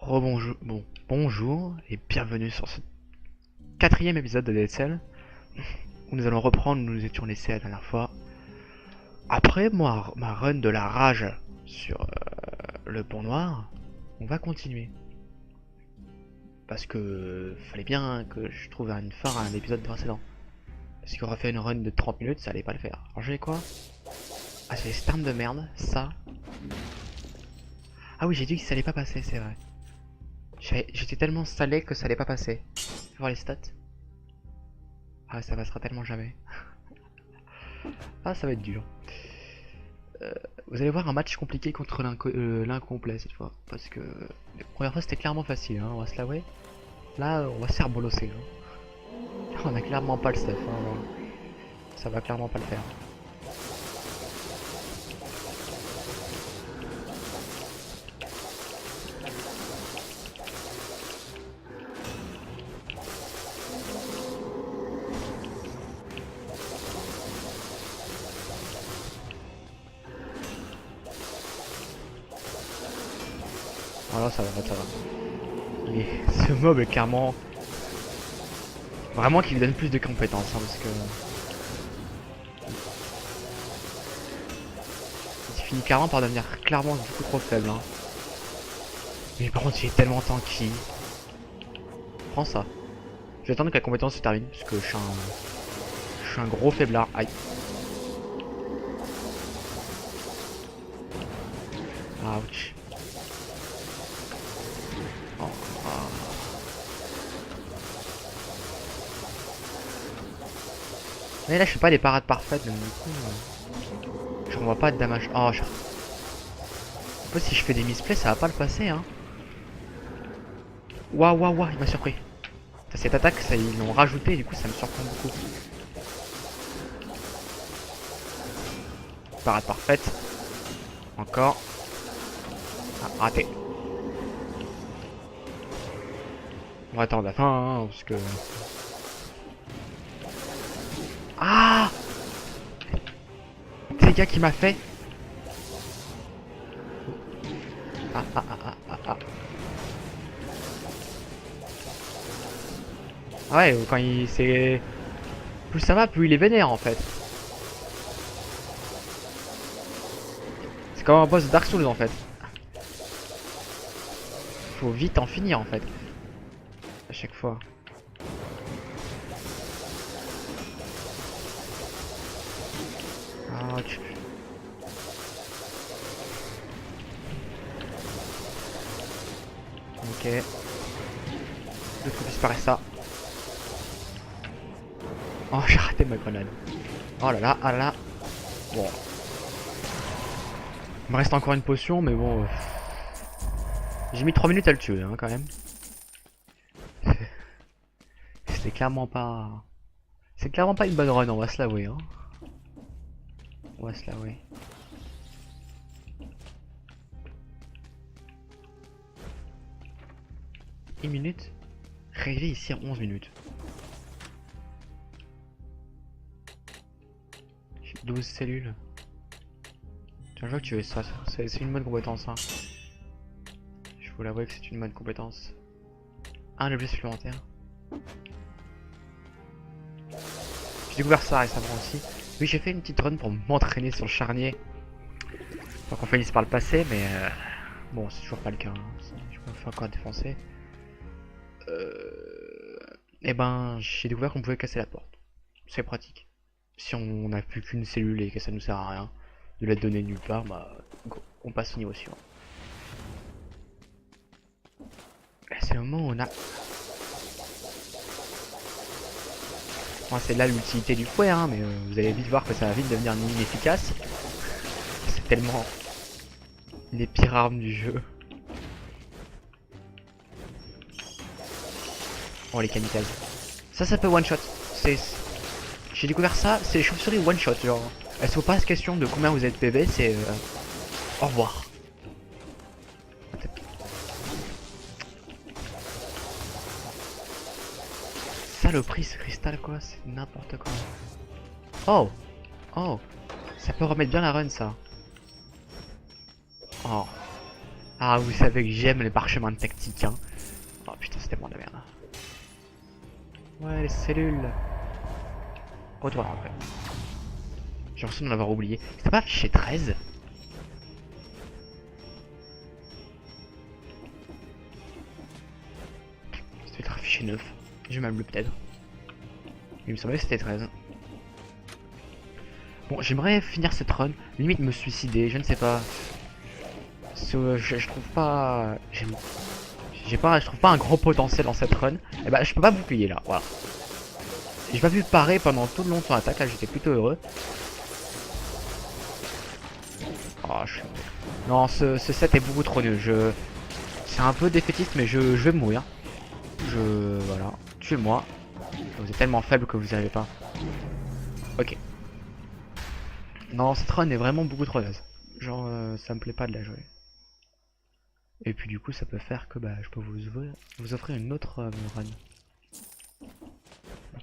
Rebonjour, bonjour et bienvenue sur ce quatrième épisode de Dead Cell où nous allons reprendre où nous nous étions laissés la dernière fois. Après ma run de la rage sur le pont noir, on va continuer. Parce que fallait bien que je trouve une fin à un épisode précédent. Parce qu'on aurait fait une run de 30 minutes, ça allait pas le faire. Alors j'ai quoi? Ah, j'ai cette arme de merde, ça. Ah oui, j'ai dit que ça allait pas passer, c'est vrai. J'étais tellement salé que ça allait pas passer. Fais voir les stats. Ah, ça passera tellement jamais. Ah, ça va être dur. Vous allez voir un match compliqué contre l'incomplet cette fois. Parce que la première fois c'était clairement facile, hein, on va se l'avouer. Là, on va se faire bolosser. Hein. On a clairement pas le stuff. Hein. Ça va clairement pas le faire. Voilà, ça va, ça va. Mais ce mob est clairement... Vraiment qu'il lui donne plus de compétences, hein, parce que... Il finit clairement par devenir clairement beaucoup trop faible. Hein. Mais par contre, il est tellement tanky. Prends ça. Je vais attendre que la compétence se termine, parce que je suis un gros faiblard. Aïe. Ouch. Oh, oh. Mais là je fais pas les parades parfaites donc du coup je renvoie pas de damage. Oh je... En fait si je fais des misplays ça va pas le passer hein. Waouh waouh waouh il m'a surpris. Cette attaque ça ils l'ont rajouté et du coup ça me surprend beaucoup. Parade parfaite. Encore. Ah raté. On va attendre la fin hein, parce que... Ah c'est le gars qui m'a fait. Ah ah ah ah ah ah. Ouais quand il c'est... Plus ça va plus il est vénère en fait. C'est comme un boss de Dark Souls en fait. Faut vite en finir en fait. À chaque fois. Ah, tu... Ok. Il faut disparaître ça. Oh, j'ai raté ma grenade. Oh là là, ah là là. Bon. Il me reste encore une potion, mais bon... J'ai mis 3 minutes à le tuer, hein, quand même. C'était clairement pas... C'est clairement pas une bonne run, on va se l'avouer, hein. On va se l'avouer. Une minute. Réglé ici en 11 minutes. J'ai 12 cellules. Tiens, je vois que tu veux ça. C'est une bonne compétence, hein. Je vous l'avoue que c'est une bonne compétence. Un objet supplémentaire. J'ai découvert ça récemment aussi. Oui, j'ai fait une petite run pour m'entraîner sur le charnier. Pour qu'on finisse par le passer, mais bon, c'est toujours pas le cas. Hein. Je me fais encore défoncer. Et ben, j'ai découvert qu'on pouvait casser la porte. C'est pratique. Si on n'a plus qu'une cellule et que ça nous sert à rien de la donner nulle part, bah, on passe au niveau suivant. C'est le moment où on a... Bon, c'est là l'utilité du fouet, hein, mais vous allez vite voir que ça va vite devenir inefficace. C'est tellement les pires armes du jeu. Oh les kamikazes. Ça peut one shot. J'ai découvert ça, c'est les chauves-souris one shot. Genre, elles se posent pas question de combien vous êtes PV, c'est au revoir. Saloperie ce cristal quoi, c'est n'importe quoi. Oh, oh, ça peut remettre bien la run ça. Oh, Ah, vous savez que j'aime les parchemins tactiques, hein. Oh putain, c'était bon de la merde. Ouais, les cellules. Retour après. J'ai l'impression d'en avoir oublié. C'est pas affiché 13? Ça doit être affiché 9. J'ai mal lu peut-être. Il me semblait que c'était 13. Bon, j'aimerais finir cette run. Limite me suicider, je ne sais pas. Je trouve pas... je trouve pas un gros potentiel dans cette run. Et bah, je peux pas bouclier là, voilà. J'ai pas pu parer pendant tout le long de son attaque, là j'étais plutôt heureux. Oh, non, ce set est beaucoup trop nul. C'est un peu défaitiste, mais je vais mourir. Voilà, tuez-moi. Vous êtes tellement faible que vous n'y arrivez pas. Ok. Non, cette run est vraiment beaucoup trop naze. Genre, ça me plaît pas de la jouer. Et puis du coup, ça peut faire que bah, je peux vous offrir une autre run.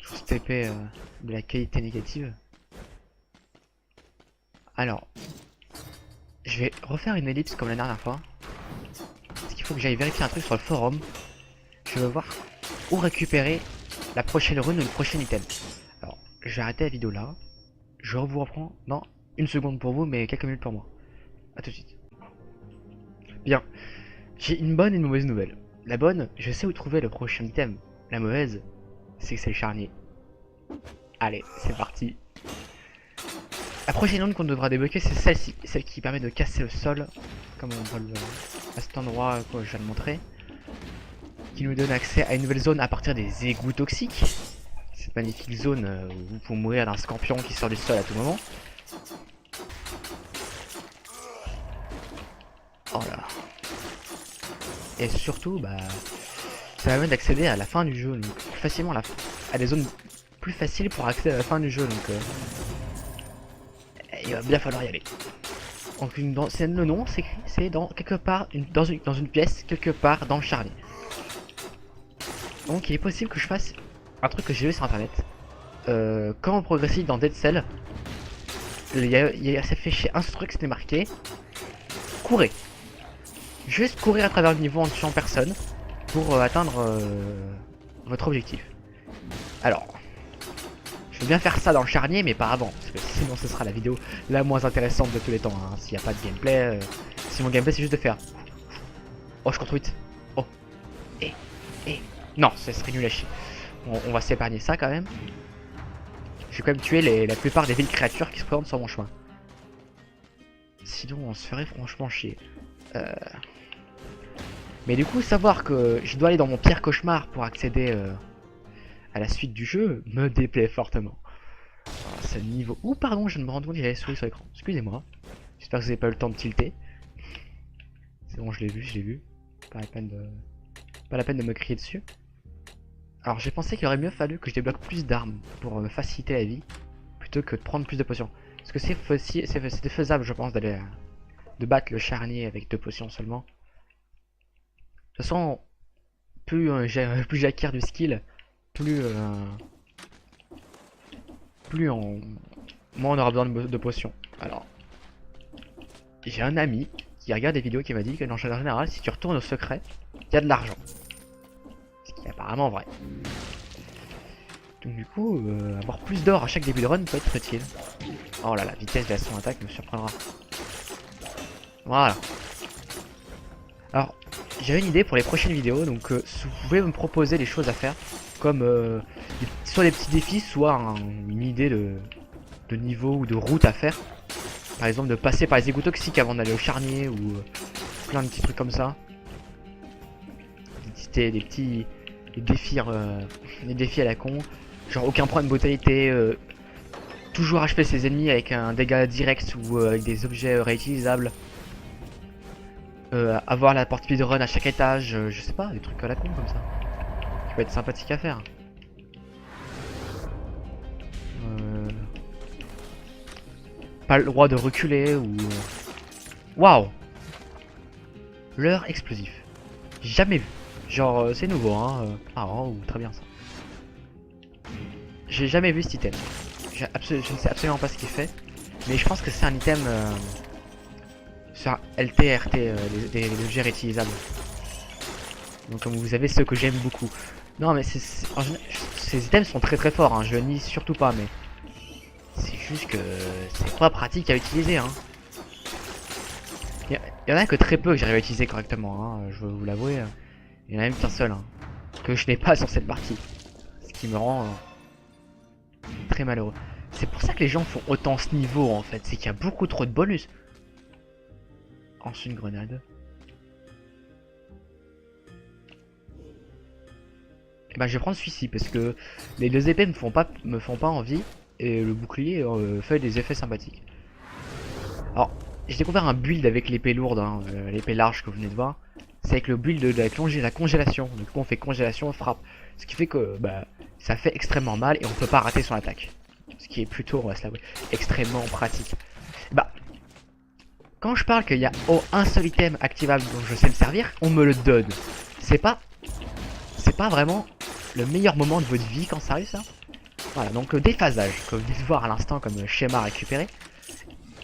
Tout ce TP de la qualité négative. Alors, je vais refaire une ellipse comme la dernière fois. Parce qu'il faut que j'aille vérifier un truc sur le forum. Je veux voir où récupérer la prochaine rune ou le prochain item. Alors, je vais arrêter la vidéo là. Je vous reprends dans une seconde pour vous, mais quelques minutes pour moi. A tout de suite. Bien. J'ai une bonne et une mauvaise nouvelle. La bonne, je sais où trouver le prochain item. La mauvaise, c'est que c'est le charnier. Allez, c'est parti. La prochaine rune qu'on devra débloquer, c'est celle-ci. Celle qui permet de casser le sol. Comme on voit à cet endroit que je viens de montrer. Qui nous donne accès à une nouvelle zone à partir des égouts toxiques. Cette magnifique zone où vous pouvez mourir d'un scorpion qui sort du sol à tout moment. Oh là. Et surtout, bah, ça permet d'accéder à la fin du jeu, donc plus facilement à des zones plus faciles pour accéder à la fin du jeu, donc il va bien falloir y aller. Donc c'est le nom, c'est dans quelque part, dans une pièce quelque part dans le charnier. Donc il est possible que je fasse un truc que j'ai vu sur internet. Quand on progresse dans Dead Cell, ça fait chez Instruct, c'était marqué courez. Juste courir à travers le niveau en tuant personne pour atteindre votre objectif. Alors, je veux bien faire ça dans le charnier, mais pas avant, parce que sinon ce sera la vidéo la moins intéressante de tous les temps. Hein. S'il n'y a pas de gameplay, si mon gameplay c'est juste de faire. Oh, je contre-tweet. Oh, non, ça serait nul à chier. On va s'épargner ça quand même. Je vais quand même tuer la plupart des villes créatures qui se présentent sur mon chemin. Sinon, on se ferait franchement chier. Mais du coup, savoir que je dois aller dans mon pire cauchemar pour accéder à la suite du jeu me déplaît fortement. C'est le niveau... Ouh, pardon, je ne me rends compte qu'il y avait souris sur l'écran. Excusez-moi. J'espère que vous n'avez pas eu le temps de tilter. C'est bon, je l'ai vu. Pas la peine de me crier dessus. Alors, j'ai pensé qu'il aurait mieux fallu que je débloque plus d'armes pour me faciliter la vie, plutôt que de prendre plus de potions. Parce que c'est faisable, je pense, de battre le charnier avec 2 potions seulement. De toute façon, plus j'acquiers du skill, moins on aura besoin de potions. Alors, j'ai un ami qui regarde des vidéos qui m'a dit que dans le général, si tu retournes au secret, il y a de l'argent. Ce qui est apparemment vrai. Donc du coup, avoir plus d'or à chaque début de run peut être utile. Oh là là, vitesse de son attaque me surprendra. Voilà. Alors, j'avais une idée pour les prochaines vidéos, donc si vous pouvez me proposer des choses à faire, comme soit des petits défis, soit une idée de niveau ou de route à faire. Par exemple de passer par les égouts toxiques avant d'aller au charnier ou plein de petits trucs comme ça. Des défis, des défis à la con, genre aucun point de brutalité, toujours achever ses ennemis avec un dégât direct ou avec des objets réutilisables. Avoir la porte speedrun à chaque étage, je sais pas, des trucs à la con comme ça. Qui peut être sympathique à faire. Pas le droit de reculer ou... Waouh! Leurre explosif. Jamais vu. Genre, c'est nouveau, hein. Marrant ou très bien ça. J'ai jamais vu cet item. Je ne sais absolument pas ce qu'il fait. Mais je pense que c'est un item sur LT, RT, les objets réutilisables. Donc comme vous avez ceux que j'aime beaucoup. Non mais ces items sont très très forts, hein. Je nie surtout pas, mais c'est juste que c'est pas pratique à utiliser. Hein. Il y en a que très peu que j'arrive à utiliser correctement, hein, je vais vous l'avouer. Il y en a même qu'un seul, hein, que je n'ai pas sur cette partie. Ce qui me rend très malheureux. C'est pour ça que les gens font autant ce niveau en fait, c'est qu'il y a beaucoup trop de bonus. Ensuite une grenade. Bah je vais prendre celui-ci parce que les deux épées me font pas envie et le bouclier fait des effets sympathiques. Alors j'ai découvert un build avec l'épée lourde, hein, l'épée large que vous venez de voir. C'est avec le build de la congélation. Du coup on fait congélation, frappe. Ce qui fait que bah, ça fait extrêmement mal et on peut pas rater son attaque. Ce qui est plutôt, on va se l'avouer, extrêmement pratique. Bah, quand je parle qu'il y a un seul item activable dont je sais me servir, on me le donne. C'est pas vraiment le meilleur moment de votre vie quand ça arrive ça. Voilà, donc le déphasage, que vous venez de voir à l'instant comme schéma récupéré,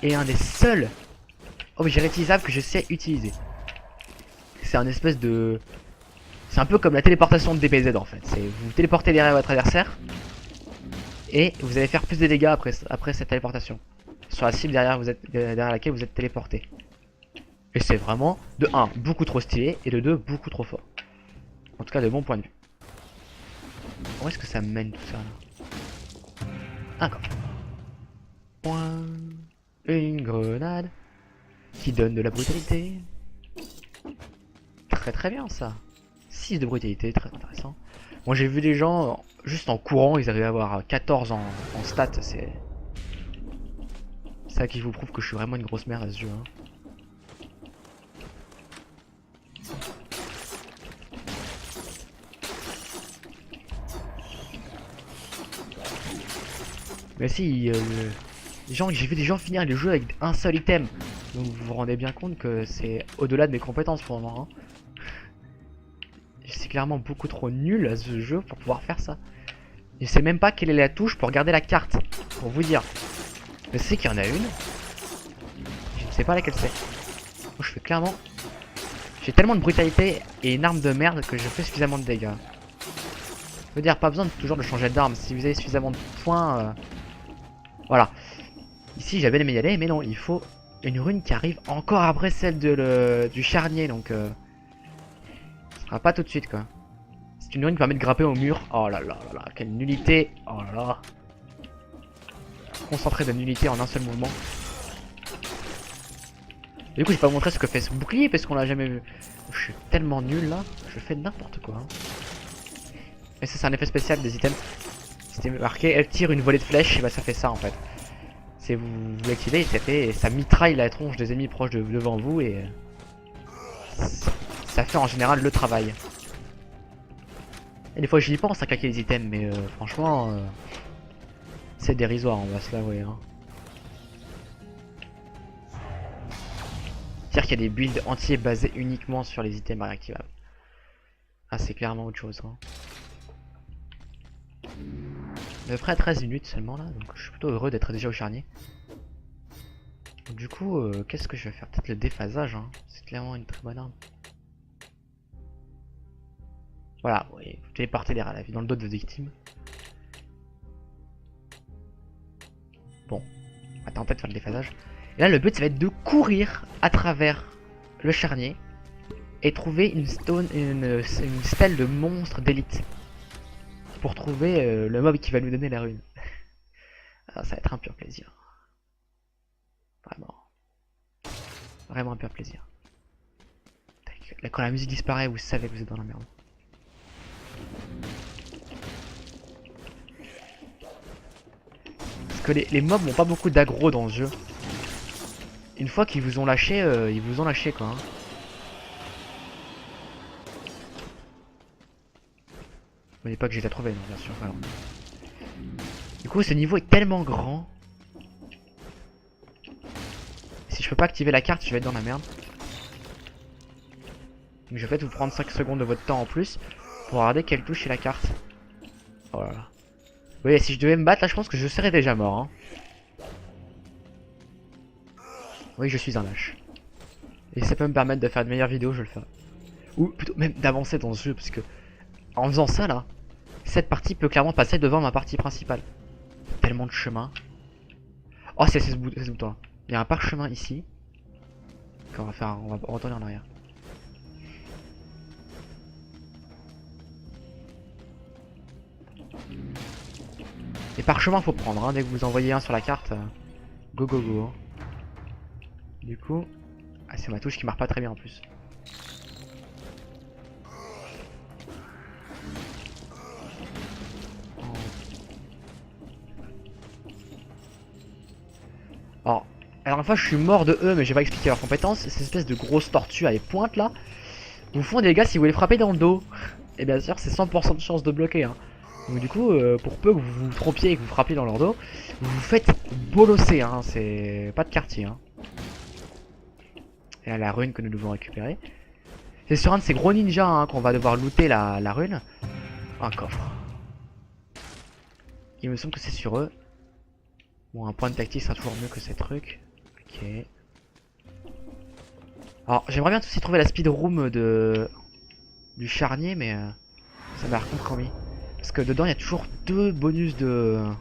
est un des seuls objets réutilisables que je sais utiliser. C'est un espèce de... C'est un peu comme la téléportation de DBZ en fait. C'est vous téléportez derrière votre adversaire et vous allez faire plus de dégâts après cette téléportation. Sur la cible derrière laquelle vous êtes téléporté. Et c'est vraiment, de 1, beaucoup trop stylé, et de 2, beaucoup trop fort. En tout cas, de mon point de vue. Où est-ce que ça mène tout ça là? Encore. Point. Une grenade. Qui donne de la brutalité. Très très bien ça. 6 de brutalité, très intéressant. Moi j'ai vu des gens, juste en courant, ils arrivaient à avoir 14 en stats. C'est ça qui vous prouve que je suis vraiment une grosse merde à ce jeu. Hein. Mais si, j'ai vu des gens finir le jeu avec un seul item. Donc vous vous rendez bien compte que c'est au-delà de mes compétences pour le moment. Hein. C'est clairement beaucoup trop nul à ce jeu pour pouvoir faire ça. Je sais même pas quelle est la touche pour garder la carte. Pour vous dire. Je sais qu'il y en a une. Je ne sais pas laquelle c'est. Moi je fais clairement... J'ai tellement de brutalité et une arme de merde que je fais suffisamment de dégâts. Je veux dire, pas besoin toujours de changer d'arme. Si vous avez suffisamment de points... Voilà. Ici j'avais aimé y aller, mais non, il faut une rune qui arrive encore après celle du charnier. Donc... ce sera pas tout de suite quoi. C'est une rune qui permet de grimper au mur. Oh là là là là, quelle nullité. Oh là là. Concentré de nullité en un seul mouvement. Et du coup j'ai pas montré ce que fait ce bouclier parce qu'on l'a jamais vu. Je suis tellement nul là, je fais n'importe quoi. Hein. Et ça c'est un effet spécial des items. C'était marqué, elle tire une volée de flèches, et bah ça fait ça en fait. C'est vous l'activez et ça mitraille la tronche des ennemis proches devant vous et ça fait en général le travail. Et des fois j'y pense à claquer les items, mais franchement c'est dérisoire, on va se l'avouer. Hein. C'est-à-dire qu'il y a des builds entiers basés uniquement sur les items réactivables. Ah c'est clairement autre chose. Hein. À peu près à 13 minutes seulement là, donc je suis plutôt heureux d'être déjà au charnier. Du coup, qu'est-ce que je vais faire? Peut-être le déphasage, hein. C'est clairement une très bonne arme. Voilà, oui, vous téléportez derrière la vie dans le dos de vos victimes. Bon, on va tenter de faire le déphasage. Et là, le but, ça va être de courir à travers le charnier et trouver une stèle de monstre d'élite pour trouver le mob qui va nous donner la rune. Alors, ça va être un pur plaisir. Vraiment. Vraiment un pur plaisir. Là, quand la musique disparaît, vous savez que vous êtes dans la merde. Parce que les mobs n'ont pas beaucoup d'aggro dans ce jeu. Une fois qu'ils vous ont lâché, ils vous ont lâché quoi. Hein. Vous voyez pas que j'ai la trouvé, non, bien sûr. Alors. Du coup, ce niveau est tellement grand. Si je peux pas activer la carte, je vais être dans la merde. Donc je vais peut-être vous prendre 5 secondes de votre temps en plus pour regarder quelle touche est la carte. Oh là là. Vous voyez, si je devais me battre là, je pense que je serais déjà mort. Hein. Oui, je suis un lâche. Et ça peut me permettre de faire de meilleures vidéos, je le ferai. Ou plutôt même d'avancer dans ce jeu, parce que en faisant ça là, cette partie peut clairement passer devant ma partie principale. Tellement de chemin. Oh, c'est ce bouton là. Il y a un parchemin ici. Qu'on va faire, on va retourner en arrière. Les parchemins faut prendre, hein, dès que vous en voyez un sur la carte. Go go go. Hein. Du coup, ah, c'est ma touche qui marche pas très bien en plus. Alors, la dernière fois je suis mort de eux, mais j'ai pas expliqué leurs compétences. Ces espèces de grosses tortues à les pointes là vous font des dégâts si vous les frappez dans le dos. Et bien sûr, c'est 100% de chance de bloquer. Hein. Donc du coup, pour peu que vous vous trompiez et que vous frappiez dans leur dos, vous vous faites bolosser. Hein. C'est pas de quartier. Hein. Et là, la rune que nous devons récupérer. C'est sur un de ces gros ninjas hein, qu'on va devoir looter la rune. Un coffre. Il me semble que c'est sur eux. Bon, un point de tactique sera toujours mieux que ces trucs. Ok. Alors, j'aimerais bien aussi trouver la speed room du charnier, mais ça m'a l'air compromis. Parce que dedans, il y a toujours deux bonus de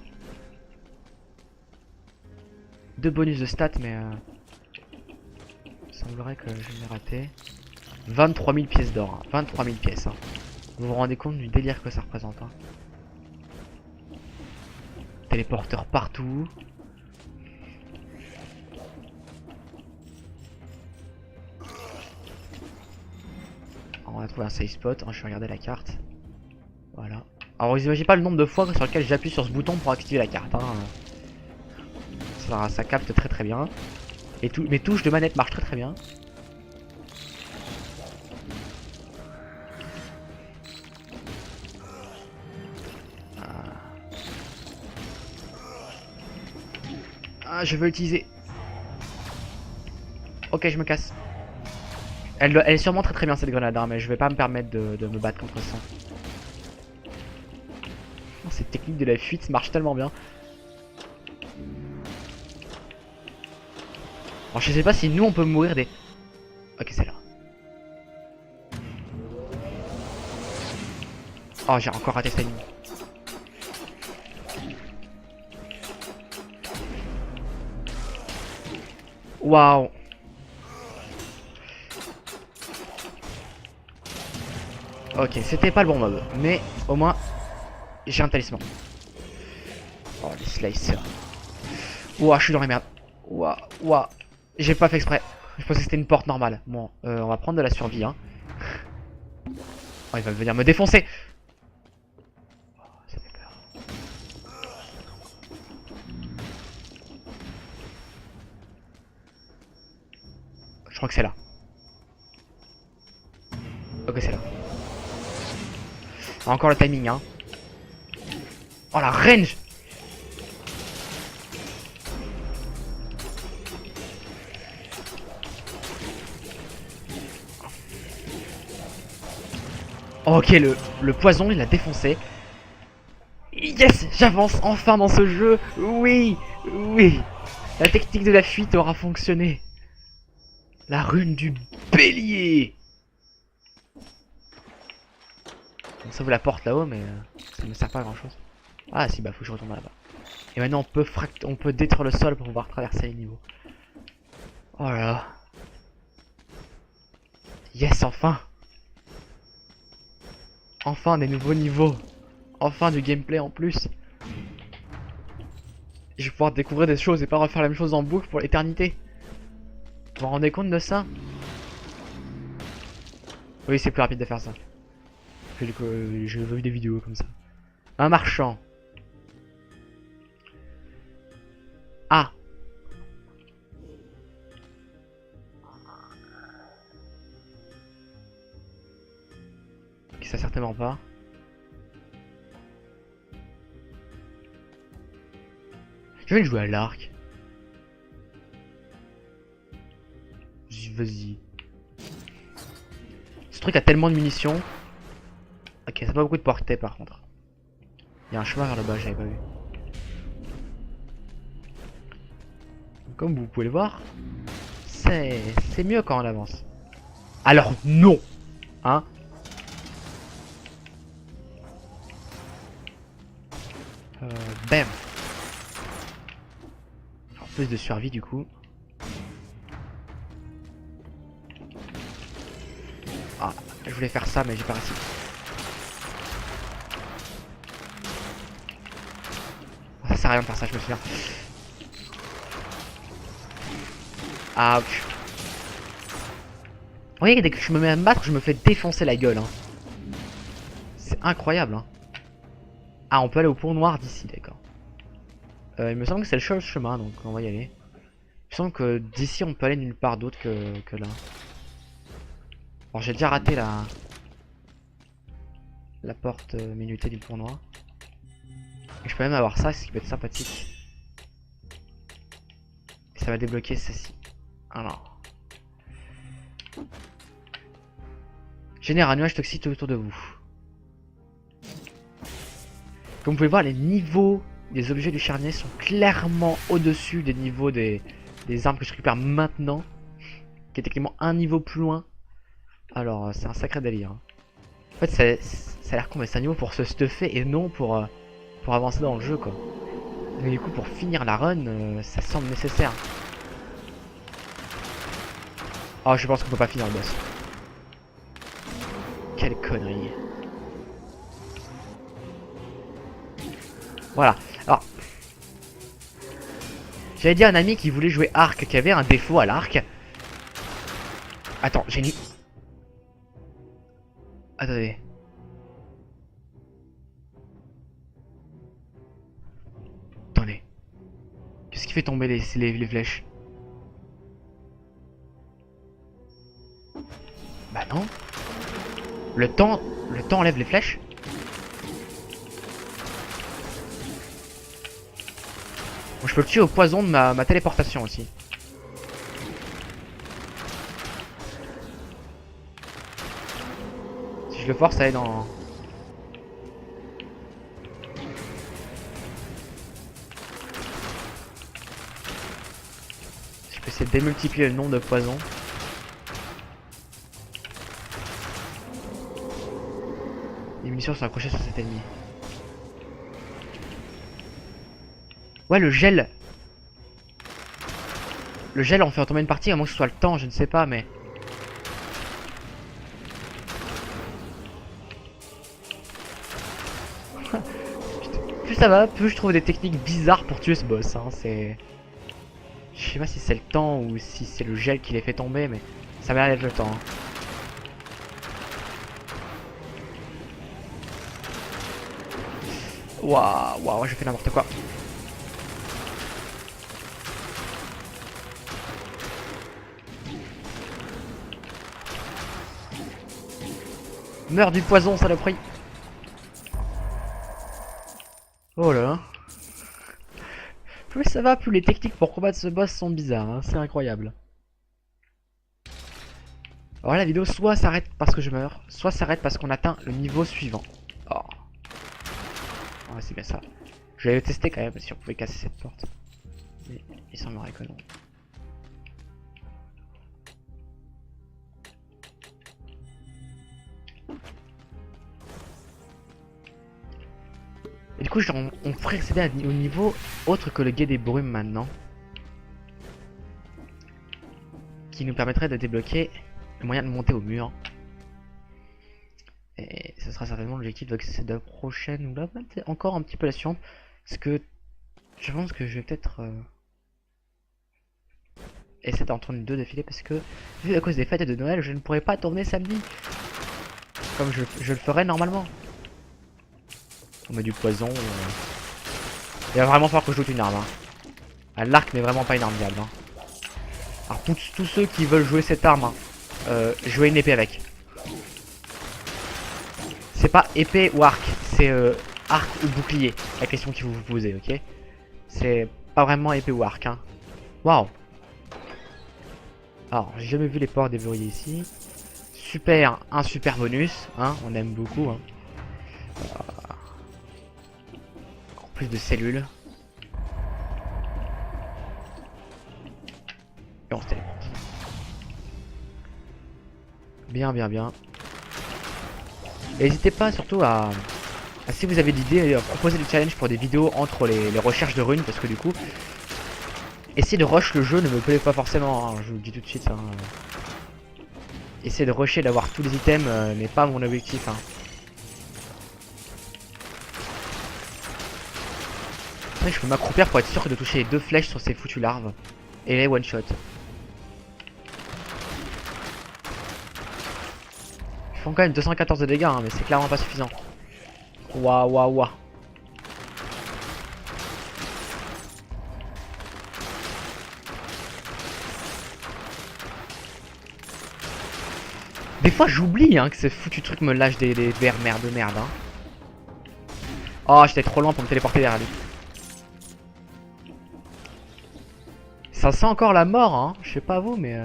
stats, mais il semblerait que je l'ai raté. 23 000 pièces d'or. Hein. 23 000 pièces. Hein. Vous vous rendez compte du délire que ça représente. Hein. Téléporteur partout. On a trouvé un safe spot. Je vais regarder la carte. Voilà. Alors vous imaginez pas le nombre de fois sur lequel j'appuie sur ce bouton pour activer la carte. Hein. Ça capte très très bien. Et mes touches de manette marchent très très bien. Ah, je veux l'utiliser. Ok, je me casse. Elle est sûrement très très bien cette grenade, hein, mais je vais pas me permettre de me battre contre ça. Oh, cette technique de la fuite marche tellement bien. Alors je sais pas si nous on peut mourir des... Ok, c'est là. Oh, j'ai encore raté cette ligne. Waouh. Ok, c'était pas le bon mob, mais au moins j'ai un talisman. Oh, les slicers. Ouah, je suis dans les merdes. Ouah, ouah. J'ai pas fait exprès. Je pensais que c'était une porte normale. Bon, on va prendre de la survie. Hein. Oh, il va venir me défoncer. Oh, ça fait peur. Je crois que c'est là. Ok, c'est là. Encore le timing, hein. Oh, la range. Ok, le poison, il a défoncé. Yes, j'avance enfin dans ce jeu. Oui, oui. La technique de la fuite aura fonctionné. La rune du bélier. On sauve la porte là-haut, mais ça ne me sert pas à grand chose. Ah si, bah faut que je retourne là-bas. Et maintenant on peut détruire le sol pour pouvoir traverser les niveaux. Oh là là. Yes, enfin. Enfin des nouveaux niveaux. Enfin du gameplay en plus. Je vais pouvoir découvrir des choses et pas refaire la même chose en boucle pour l'éternité. Vous vous rendez compte de ça? Oui, c'est plus rapide de faire ça. J'ai vu des vidéos comme ça. Un marchand. Ah. Ok, ça certainement pas. Je vais jouer à l'arc. Vas-y. Ce truc a tellement de munitions. Ok, ça n'a pas beaucoup de portée par contre. Il y a un chemin vers le bas, j'avais pas vu. Comme vous pouvez le voir, c'est mieux quand on avance. Alors non, hein. Bam. Alors, plus de survie du coup. Ah, je voulais faire ça mais j'ai pas réussi. Oh, ça sert à rien de faire ça, je me souviens. Ah, pff. Vous voyez, dès que je me mets à me battre, je me fais défoncer la gueule. Hein. C'est incroyable. Hein. Ah, on peut aller au pont noir d'ici, d'accord. Il me semble que c'est le seul chemin, donc on va y aller. Il me semble que d'ici, on peut aller nulle part d'autre que là. Bon, j'ai déjà raté la porte minutée du pont noir. Et je peux même avoir ça, ce qui peut être sympathique. Et ça va débloquer ceci. Alors. Génère un nuage toxique autour de vous. Comme vous pouvez voir, les niveaux des objets du charnier sont clairement au-dessus des niveaux des armes que je récupère maintenant. Qui est techniquement un niveau plus loin. Alors, c'est un sacré délire. Hein. En fait, ça a l'air con, mais c'est un niveau pour se stuffer et non pour avancer dans le jeu, quoi. Mais du coup, pour finir la run, ça semble nécessaire. Oh, je pense qu'on peut pas finir le boss. Quelle connerie. Voilà. Alors, j'avais dit à un ami qui voulait jouer arc, qui avait un défaut à l'arc. Attends, j'ai mis... Attendez. Attendez. Qu'est-ce qui fait tomber les flèches? Bah non. Le temps enlève les flèches. Bon, je peux le tuer au poison de ma téléportation aussi. Si je le force à aller dans... Je peux essayer de démultiplier le nombre de poisons. Les munitions sont accrochées sur cet ennemi. Ouais, le gel. Le gel en fait tomber une partie, à moins que ce soit le temps, je ne sais pas, mais... Plus ça va, plus je trouve des techniques bizarres pour tuer ce boss. Hein. C'est... Je sais pas si c'est le temps ou si c'est le gel qui les fait tomber, mais ça m'a l'air d'être le temps. Hein. Waouh, waouh, j'ai fait n'importe quoi. Meurs du poison, saloperie. Oh là. Plus ça va, plus les techniques pour combattre ce boss sont bizarres. Hein. C'est incroyable. Alors la vidéo soit s'arrête parce que je meurs, soit s'arrête parce qu'on atteint le niveau suivant. Oh. Ouais, c'est bien ça. Je vais tester quand même si on pouvait casser cette porte. Mais il semblerait que non. Et du coup, genre, on ferait accéder au niveau autre que le guet des brumes maintenant. Qui nous permettrait de débloquer le moyen de monter au mur. Et ce sera certainement l'objectif de la prochaine ou là, encore un petit peu la suivante. Parce que je pense que je vais peut-être essayer d'en tourner 2 d'affilée parce que vu à cause des fêtes de Noël, je ne pourrai pas tourner samedi. Comme je le ferais normalement. On met du poison. Il va vraiment falloir que je joue une arme. Hein. Ah, l'arc n'est vraiment pas une arme viable. Hein. Alors pour tous ceux qui veulent jouer cette arme, hein, jouez une épée avec. C'est pas épée ou arc, c'est arc ou bouclier. La question que vous vous posez, ok? C'est pas vraiment épée ou arc. Hein. Waouh. Alors j'ai jamais vu les ports déverrouillés ici. Super, un super bonus, hein, on aime beaucoup. Hein. Encore plus de cellules. Et on se téléporte. Bien, bien, bien. N'hésitez pas surtout si vous avez l'idée, proposer des challenges pour des vidéos entre les recherches de runes, parce que du coup, essayer de rush le jeu ne me plaît pas forcément, hein, je vous le dis tout de suite. Hein. Essayer de rusher, d'avoir tous les items n'est pas mon objectif. Hein. Après, je peux m'accroupir pour être sûr de toucher les 2 flèches sur ces foutues larves. Et les one shot. Ils font quand même 214 de dégâts, hein, mais c'est clairement pas suffisant. Waouh, waouh, waouh. Des fois j'oublie hein, que ce foutu truc me lâche des vers de merde. Hein. Oh, j'étais trop loin pour me téléporter derrière lui. Ça sent encore la mort, hein. Je sais pas vous, mais...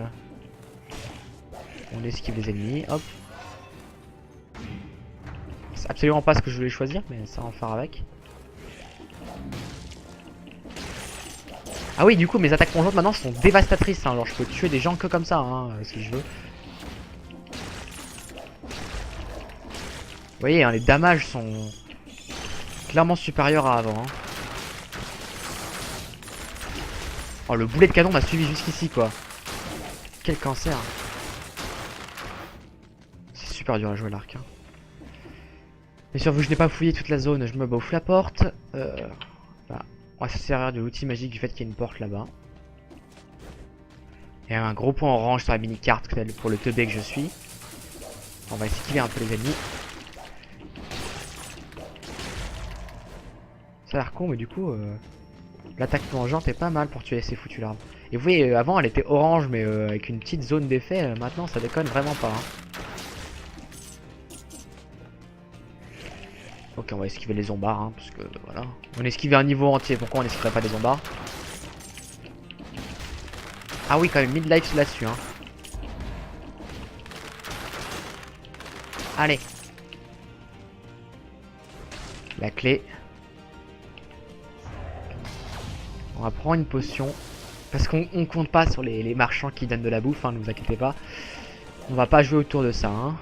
On esquive les ennemis, hop. C'est absolument pas ce que je voulais choisir, mais ça va en faire avec. Ah oui, du coup, mes attaques conjointes maintenant sont dévastatrices. Hein. Alors je peux tuer des gens que comme ça, hein, si je veux. Vous voyez, hein, les damages sont clairement supérieurs à avant. Hein. Oh, le boulet de canon m'a suivi jusqu'ici, quoi. Quel cancer. C'est super dur à jouer l'arc. Hein. Mais sur vous, je n'ai pas fouillé toute la zone, je me bouffe la porte. Bah, on va se servir de l'outil magique du fait qu'il y a une porte là-bas. Il y a un gros point orange sur la mini-carte pour le teubé que je suis. On va esquiver un peu les ennemis. Ça a l'air con, mais du coup, l'attaque plongeante est pas mal pour tuer ces foutus larves. Et vous voyez, avant elle était orange, mais avec une petite zone d'effet, maintenant ça déconne vraiment pas. Hein. Ok, on va esquiver les zombards, hein, parce que voilà. On esquivait un niveau entier, pourquoi on esquiverait pas des zombards? Ah oui, quand même, mid-life là-dessus. Hein. Allez. La clé. On va prendre une potion. Parce qu'on compte pas sur les marchands qui donnent de la bouffe, hein, ne vous inquiétez pas. On va pas jouer autour de ça. Hein.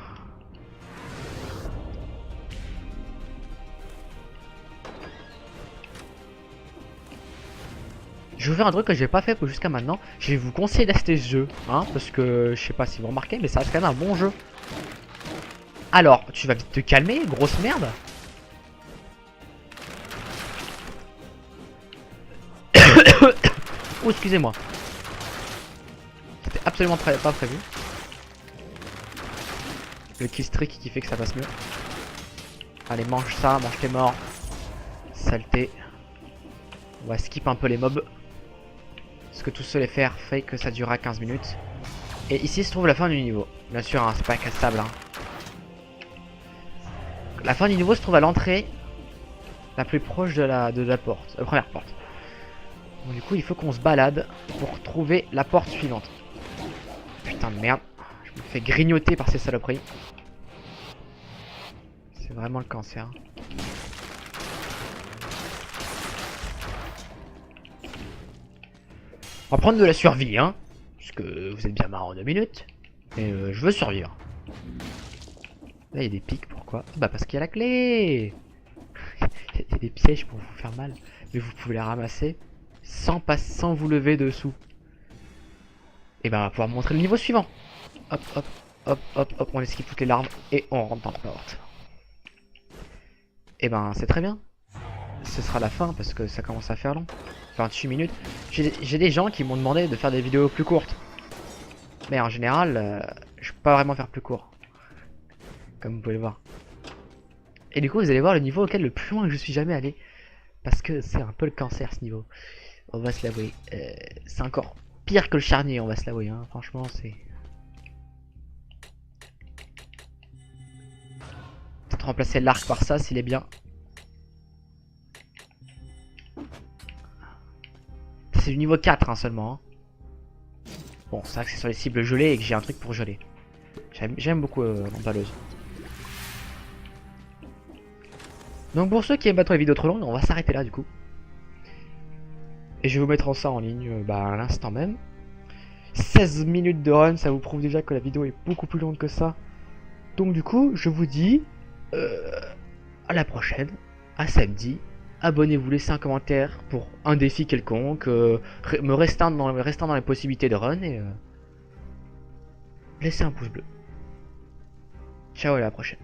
Je vais faire un truc que j'ai pas fait jusqu'à maintenant. Je vais vous conseiller d'acheter ce jeu. Hein, parce que je sais pas si vous remarquez, mais ça reste quand même un bon jeu. Alors, tu vas vite te calmer, grosse merde. Oh, excusez-moi. C'était absolument pas prévu. Le kill streak qui fait que ça passe mieux. Allez, mange ça, mange tes morts. Saleté. On va skip un peu les mobs. Parce que tout seul faire fait que ça durera 15 minutes. Et ici se trouve la fin du niveau. Bien sûr, hein, c'est pas cassable. Hein. La fin du niveau se trouve à l'entrée la plus proche de la porte. La première porte. Bon, du coup, il faut qu'on se balade pour trouver la porte suivante. Putain de merde. Je me fais grignoter par ces saloperies. C'est vraiment le cancer. On va prendre de la survie, hein. Parce que vous êtes bien marrant en 2 minutes. Et je veux survivre. Là, il y a des pics, pourquoi? Bah, parce qu'il y a la clé. Il y a des pièges pour vous faire mal. Mais vous pouvez les ramasser sans vous lever dessous. Et ben, on va pouvoir montrer le niveau suivant. Hop, hop, hop, hop, hop. On esquive toutes les larves et on rentre dans la porte. Et ben, c'est très bien. Ce sera la fin parce que ça commence à faire long. 28 minutes. J'ai des gens qui m'ont demandé de faire des vidéos plus courtes. Mais en général, je peux pas vraiment faire plus court. Comme vous pouvez le voir. Et du coup, vous allez voir le niveau auquel le plus loin que je suis jamais allé. Parce que c'est un peu le cancer ce niveau. On va se l'avouer. C'est encore pire que le charnier, on va se l'avouer. Hein. Franchement, c'est... Peut-être remplacer l'arc par ça s'il est bien. C'est du niveau 4 hein, seulement. Hein. Bon, c'est vrai que c'est sur les cibles gelées et que j'ai un truc pour geler. J'aime beaucoup l'emballeuse. Donc pour ceux qui aiment pas trop les vidéos trop longues, on va s'arrêter là du coup. Et je vais vous mettre ça en ligne à l'instant même. 16 minutes de run, ça vous prouve déjà que la vidéo est beaucoup plus longue que ça. Donc du coup, je vous dis à la prochaine, à samedi. Abonnez-vous, laissez un commentaire pour un défi quelconque, me restant dans les possibilités de run et laissez un pouce bleu. Ciao et à la prochaine.